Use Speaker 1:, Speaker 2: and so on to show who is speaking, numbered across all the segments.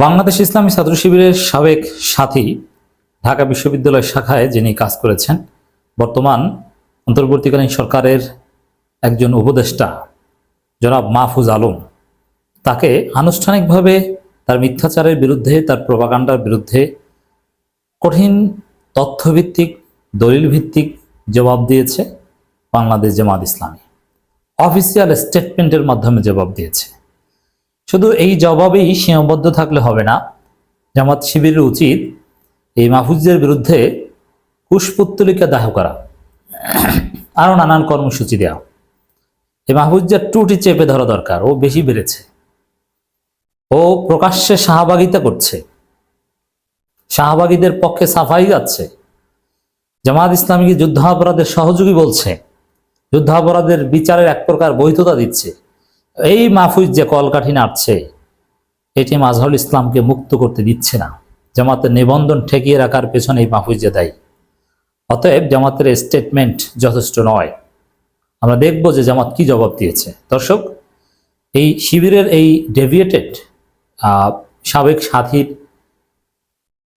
Speaker 1: বাংলাদেশ ইসলামী ছাত্র শিবিরের সাবেক সাথী, ঢাকা বিশ্ববিদ্যালয় শাখায় যিনি কাজ করেছেন, বর্তমান অন্তর্বর্তীকালীন সরকারের একজন উপদেষ্টা জনাব মাহফুজ আলম, তাকে আনুষ্ঠানিকভাবে তার মিথ্যাচারের বিরুদ্ধে, তার প্রপাগান্ডার বিরুদ্ধে কঠিন তথ্যভিত্তিক, দলিলভিত্তিক জবাব দিয়েছে বাংলাদেশ জামাত ইসলামী। অফিসিয়াল স্টেটমেন্টের মাধ্যমে জবাব দিয়েছে। শুধু এই জবাবেই সীমাবদ্ধ থাকলে হবে না, জামাত শিবিরের উচিত এই মাহফুজের বিরুদ্ধে কুশপুত্তলিকা দাহ করা, আরও নানান কর্মসূচি দেওয়া। এই মাহফুজের ত্রুটি চেপে ধরা দরকার। ও বেশি বেড়েছে, ও প্রকাশ্যে শাহবাগিতা করছে, শাহবাগীদের পক্ষে সাফাই যাচ্ছে, জামাত ইসলামীকে যুদ্ধাপরাধের সহযোগী বলছে, যুদ্ধাপরাধের বিচারের এক প্রকার বৈধতা দিচ্ছে। এই মাহফুজ যে কলকাঠি নাড়ছে, এটি মাজহারুল ইসলামকে মুক্ত করতে দিচ্ছে না। জামাতের নিবন্ধন ঠেকিয়ে রাখার পেছনে এই মাহফুজ যে দায়ী। অতএব জামাতের স্টেটমেন্ট যথেষ্ট নয়। আমরা দেখব যে জামাত কি জবাব দিয়েছে। দর্শক, এই শিবিরের এই ডেভিয়েটেড সাবেক সাথীর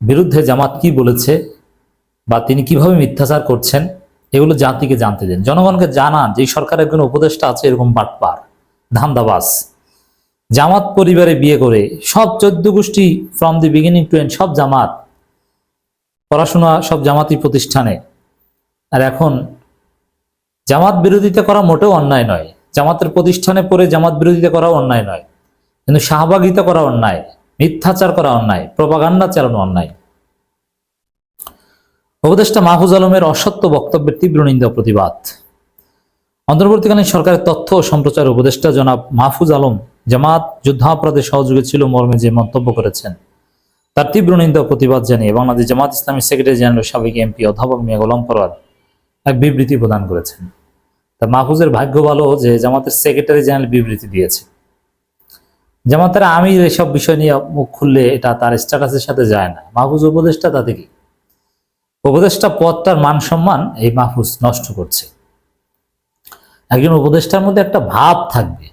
Speaker 1: বিরুদ্ধে জামাত কি বলেছে বা তিনি কিভাবে মিথ্যাচার করছেন, এগুলো জাতিকে জানতে দেন, জনগণকে জানান যে সরকারের কোনো উপদেষ্টা আছে এরকম বাটপার, ধান্দাবাজ, জামাত পরিবারে বিয়ে করে সব 14 গোষ্ঠী from the beginning to end সব জামাত, পড়াশোনা সব জামাতি প্রতিষ্ঠানে। আর এখন জামাত বিরোধিতা করা মোটেও অন্যায় নয়, জামাতের প্রতিষ্ঠানে পড়ে জামাত বিরোধিতা করা অন্যায় নয়, কিন্তু শাহবাগিতা করা অন্যায়, মিথ্যাচার করা অন্যায়, প্রপাগান্ডা চালানো অন্যায়। উপদেষ্টা মাহফুজ আলমের অসত্য বক্তব্যের তীব্র নিন্দা প্রতিবাদ। অন্তর্বর্তীকালীন সরকারের তথ্য ও সম্প্রচার উপদেষ্টা জনাব মাহফুজ আলম জামাত যুদ্ধাপরাধে সহযোগী ছিল মর্মে যে মন্তব্য করেছেন, তার তীব্র নিন্দা প্রতিবাদ জানিয়ে বাংলাদেশ জামাত ইসলামী সেক্রেটারি জেনারেল সাবেক এমপি অধ্যাপক মিয়া গোলাম পরোয়ার এক বিবৃতি প্রদান করেছেন। তা মাহফুজের ভাগ্য ভালো যে জামাতের সেক্রেটারি জেনারেল বিবৃতি দিয়েছে। জামাতের আমির এসব বিষয় নিয়ে মুখ খুললে এটা তার স্ট্যাটাসের সাথে যায় না। মাহফুজ উপদেষ্টা, তাতে কি? উপদেষ্টা পদটার মান সম্মান এই মাহফুজ নষ্ট করছে। একজন উপদেষ্টার মধ্যে একটা ভাব থাকবে,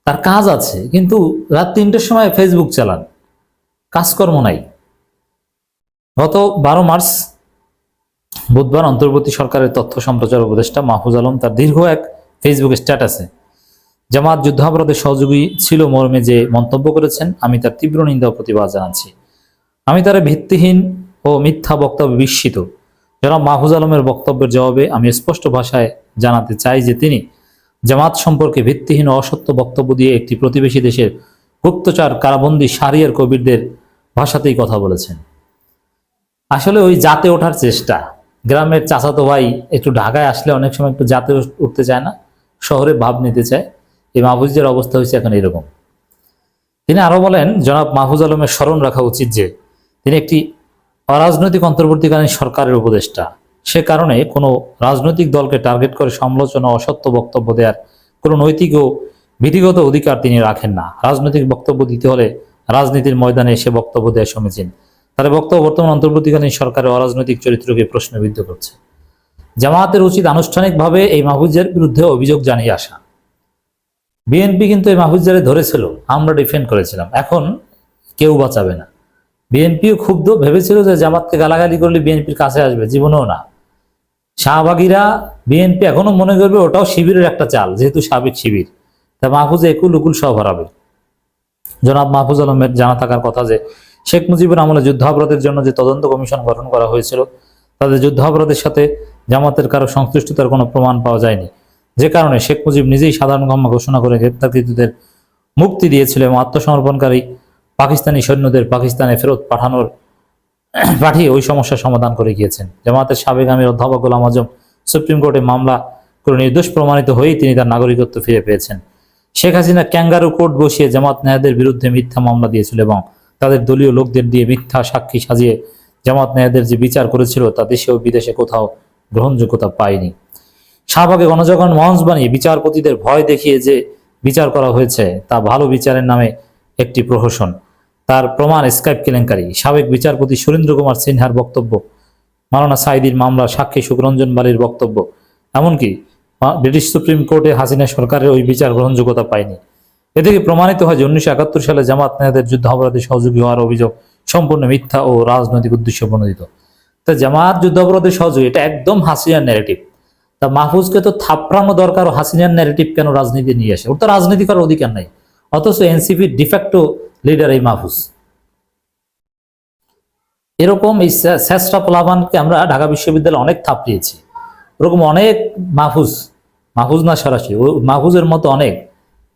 Speaker 1: তার কাজ আছে, কিন্তু রাত 3টের সময় ফেসবুক চালান, কাজকর্ম নাই। গত 12 মার্চ বুধবার অন্তর্বর্তী সরকারের তথ্য সম্প্রচার উপদেষ্টা মাহফুজ আলম তার দীর্ঘ এক ফেসবুক স্ট্যাটাসে জামাত যুদ্ধাপরাধে সহযোগী ছিল মর্মে যে মন্তব্য করেছেন, আমি তার তীব্র নিন্দা ও প্রতিবাদ জানাচ্ছি। আমি তার ভিত্তিহীন ও মিথ্যা বক্তব্যে বিস্মিত। জনাব মাহফুজ আলমের বক্তব্যের জবাবে আমি স্পষ্ট ভাষায় জানাতে চাই যে তিনি জামাত সম্পর্কে ভিত্তিহীন ও অসত্য বক্তব্য দিয়ে একটি প্রতিবেশী দেশের গুপ্তচর কারাবন্দী শাহরিয়ার কবিরদের ভাষাতেই কথা বলেছেন। আসলে ওই জাতে ওঠার চেষ্টা, গ্রামের চাচাতো ভাই একটু ঢাকায় আসলে অনেক সময় একটু জাতে উঠতে চায় না, শহরে ভাব নিতে চায়। এই মাহফুজের অবস্থা হয়েছে এখন এরকম। তিনি আরো বলেন, জনাব মাহফুজ আলমের স্মরণ রাখা উচিত যে তিনি একটি অরাজনৈতিক অন্তর্বর্তীকালীন সরকারের উপদেষ্টা। সে কারণে কোনো রাজনৈতিক দলকে টার্গেট করে সমালোচনা, অসত্য বক্তব্য দেওয়ার কোনো নৈতিক ও বিধিগত অধিকার তিনি রাখেন না। রাজনৈতিক বক্তব্য দিতে হলে রাজনীতির ময়দানে এসে বক্তব্য দেওয়া সমীচীন। তার বক্তব্য বর্তমান অন্তর্বর্তীকালীন সরকারের অরাজনৈতিক চরিত্রকে প্রশ্নবিদ্ধ করছে। জামায়াতের উচিত আনুষ্ঠানিকভাবে এই মাহফুজের বিরুদ্ধে অভিযোগ জানিয়ে আসা। বিএনপি কিন্তু এই মাহফুজের ধরেছিল, আমরা ডিফেন্ড করেছিলাম, এখন কেউ বাঁচাবে না। বিএনপিও ক্ষুব্ধ, ভেবেছিল যে জামাতকে গালাগালি করলে বিএনপির কাছে আসবে, জীবনেও না। শাহবাগীরা, বিএনপি এখনো মনে করবে ওটাও শিবিরের একটা চাল, যেহেতু সাবেক শিবির, তা মাহফুজে একুল উকুল সব হারাবে। জনাব মাহফুজ আলমের জানা থাকার কথা যে শেখ মুজিবুর আমলে যুদ্ধাপরাধের জন্য যে তদন্ত কমিশন গঠন করা হয়েছিল, তাদের যুদ্ধাপরাধের সাথে জামাতের কারো সংশ্লিষ্টতার কোনো প্রমাণ পাওয়া যায়নি, যে কারণে শেখ মুজিব নিজেই সাধারণ ক্ষমা ঘোষণা করে গ্রেপ্তারকৃতদের মুক্তি দিয়েছিল এবং আত্মসমর্পণকারী পাকিস্তানি সৈন্যদের পাকিস্তানে ফেরত পাঠিয়ে ওই সমস্যার সমাধান করে গিয়েছেন। জামাতের সাবেক আমির অধ্যাপক গোলাম আজম সুপ্রিম কোর্টে মামলা করে নির্দোষ প্রমাণিত হয়েই তিনি তার নাগরিকত্ব ফিরে পেয়েছেন। শেখ হাসিনা ক্যাঙ্গারু কোর্ট বসিয়ে জামাত নেতাদের বিরুদ্ধে মিথ্যা মামলা দিয়েছিল এবং তাদের দলীয় লোকদের দিয়ে মিথ্যা সাক্ষী সাজিয়ে জামাত নেতাদের যে বিচার করেছিল তা দেশে ও বিদেশে কোথাও গ্রহণযোগ্যতা পায়নি। শাহবাগে গণজাগরণ মঞ্চ বানিয়ে বিচারপতিদের ভয় দেখিয়ে যে বিচার করা হয়েছে তা ভালো বিচারের নামে একটি প্রহসন। তার প্রমাণ স্কাইপ কেলেঙ্কারি, সাবেক বিচারপতি সুরেন্দ্র কুমার সিনহার বক্তব্য, মাওলানা সাঈদীর মামলার সাক্ষী সুখরঞ্জন বালির বক্তব্য, এমনকি ব্রিটিশ সুপ্রিম কোর্টে হাসিনা সরকারের ওই বিচার গ্রহণযোগ্যতা পায়নি। এ থেকে প্রমাণিত হয় যে 1971 সালে জামাত নেতাদের যুদ্ধাপরাধী সহযোগী হওয়ার অভিযোগ সম্পূর্ণ মিথ্যা ও রাজনৈতিক উদ্দেশ্য প্রণোদিত। তা জামাত যুদ্ধাপরাধী সহযোগী, এটা একদম হাসিনার ন্যারেটিভ। তা মাহফুজকে তো থাপড়ানো দরকার, হাসিনার ন্যারেটিভ কেন রাজনীতি নিয়ে আসে? ওর তো রাজনীতি করার অধিকার নাই। অথচ এনসিপির ডিফ্যাক্টো লিডার এই মাহফুজ। এরকম এই স্যাসরা পোলাপানকে আমরা ঢাকা বিশ্ববিদ্যালয়ে অনেক থাপড়িয়েছি। ওরকম অনেক মাহফুজ না সরাসরি, ও মাহফুজের মতো অনেক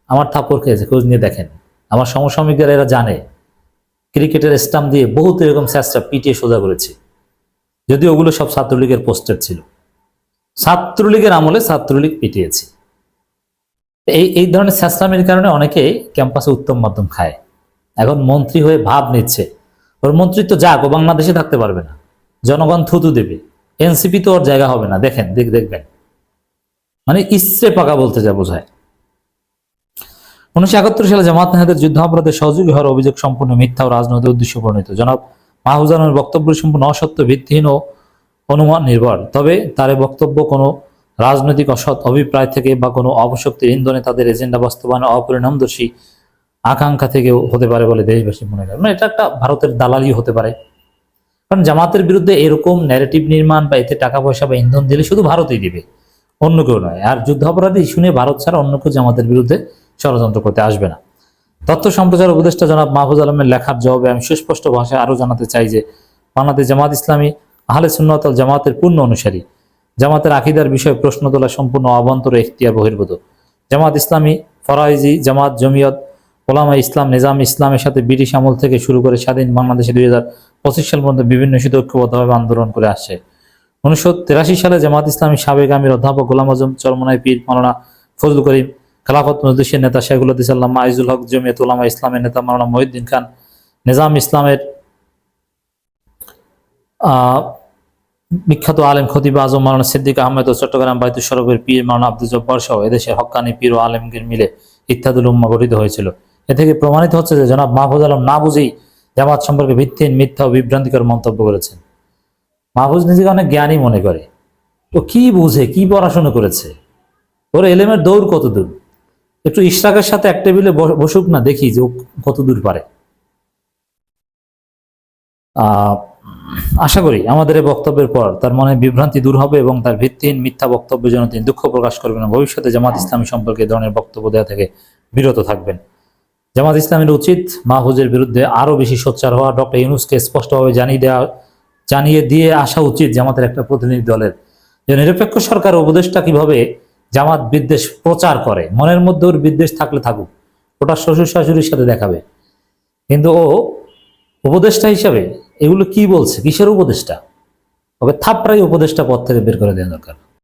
Speaker 1: আমার থাপ্পড় খেয়েছে, খোঁজ নিয়ে দেখেন। আমার সমসাময়িকরা এরা জানে, ক্রিকেটের স্টাম্প দিয়ে বহুত এরকম স্যাসরা পিটিয়ে সোজা করেছে, যদিও ওগুলো সব ছাত্রলীগের পোস্টার ছিল। ছাত্রলীগের আমলে ছাত্রলীগ পিটিয়েছে। এই ধরনের স্যাসরামের কারণে অনেকে ক্যাম্পাসে উত্তম মাধ্যম খায়। এখন মন্ত্রী হয়ে ভাব নিচ্ছে, ওর মন্ত্রিত্ব যাক, ও বাংলাদেশে থাকতে পারবে না, জনগণ থুতু দেবে, এনসিপি তো ওর জায়গা হবে না। দেখবেন, মানে ইসরে পাকা বলতে যা বোঝায়। 1971 সালে জামাত নেতাদের যুদ্ধাপরাধে সহযোগী হওয়ার অভিযোগ সম্পূর্ণ মিথ্যা ও রাজনৈতিক উদ্দেশ্য প্রণীত। জনাব মাহফুজ আলমের বক্তব্য সম্পূর্ণ অসত্য, ভিত্তিহীন ও অনুমান নির্ভর। তবে তার বক্তব্য কোনো রাজনৈতিক অসৎ অভিপ্রায় থেকে বা কোনো অপশক্তির ইন্ধনে তাদের এজেন্ডা বাস্তবায়নে অপরিণামদর্শী আকাঙ্ক্ষা থেকেও হতে পারে বলে দেশবাসী মনে করেন। এটা একটা ভারতের দালালি হতে পারে, কারণ জামাতের বিরুদ্ধে এরকম ন্যারেটিভ নির্মাণ বা এতে টাকা পয়সা বা ইন্ধন দিলে শুধু ভারতই দিবে, অন্য কেউ নয়। আর যুদ্ধাপরাধী ইস্যু নিয়ে ভারত ছাড়া অন্য কেউ জামাতের বিরুদ্ধে ষড়যন্ত্র করতে আসবে না। তথ্য সম্প্রচার উপদেষ্টা জনাব মাহফুজ আলমের লেখার জবাবে আমি সুস্পষ্ট ভাষায় আরো জানাতে চাই যে বাংলাদেশ জামাত ইসলামী আহলে সুন্নাত ওয়াল জামাতের পূর্ণ অনুসারী। জামাতের আকীদার বিষয়ে প্রশ্ন তোলা সম্পূর্ণ অবান্তর ও ইখতিয়ার বহির্ভূত। জামাত ইসলামী, ফরাইজি জামাত, জমিয়ত ওলামা ইসলাম, নিজাম ইসলামের সাথে ব্রিটিশ আমল থেকে শুরু করে স্বাধীন বাংলাদেশে 2025 সাল পর্যন্ত বিভিন্ন ইস্যুতে ঐক্যবদ্ধভাবে আন্দোলন করে আসছে। 1983 সালে জামাত ইসলামী সাবেক আমির অধ্যাপক গোলাম আজম চরমনাই, পীর মাওলানা ফজলুল করিম, খেলাফত মজলিসের নেতা শেখুল হাদিস আল্লামা আইজুল হক, জমিয়ত উলামা ইসলামের নেতা মাওলানা মহিউদ্দিন খান, নিজাম ইসলামের বিখ্যাত আলেম খতিব আজম মাওলানা সিদ্দিক আহমেদ ও চট্টগ্রাম বাইতুল শরফের পীর মাওলানা আব্দুল জব্বার সহ এদেশের হক্কানি পীর ও আলেমগীর মিলে ইত্যাদুল উম্মাহ গঠিত হয়েছিল। এ থেকে প্রমাণিত হচ্ছে যে জনাব মাহফুজ আলম না বুঝেই জামাত সম্পর্কে ভিত্তিহীন, মিথ্যা ও বিভ্রান্তিকর মন্তব্য করেছেন। মাহফুজ নিজেকে অনেক জ্ঞানী মনে করে, ও কি বুঝে, কি পড়াশোনা করেছে, ওর এলেমের দৌড় কত দূর। একটু ইশরাকের সাথে এক টেবিলে বসুক না, দেখি যে ও কত দূর পারে। আশা করি আমাদের এই বক্তব্যের পর তার মনে বিভ্রান্তি দূর হবে এবং তার ভিত্তিহীন মিথ্যা বক্তব্যের জন্য তিনি দুঃখ প্রকাশ করবেন। ভবিষ্যতে জামাত ইসলামী সম্পর্কে এই ধরনের বক্তব্য দেওয়া থেকে বিরত থাকবেন। জামাত ইসলামের উচিত মাহফুজের বিরুদ্ধে আরো বেশি সোচ্চার হওয়া। ডক্টর ইউনূসকে স্পষ্টভাবে জানিয়ে দিয়ে আসা উচিত জামাতের একটা প্রতিনিধি দলের, যে নিরপেক্ষ সরকার উপদেষ্টা কিভাবে জামাত বিদ্বেষ প্রচার করে। মনের মধ্যে ওর বিদ্বেষ থাকলে থাকুক, ওটা শ্বশুর শাশুড়ির সাথে দেখাবে, কিন্তু ও উপদেষ্টা হিসাবে এগুলো কি বলছে, কিসের উপদেষ্টা? ওকে থাপড়াই উপদেষ্টা পদ থেকে বের করে দেওয়া দরকার।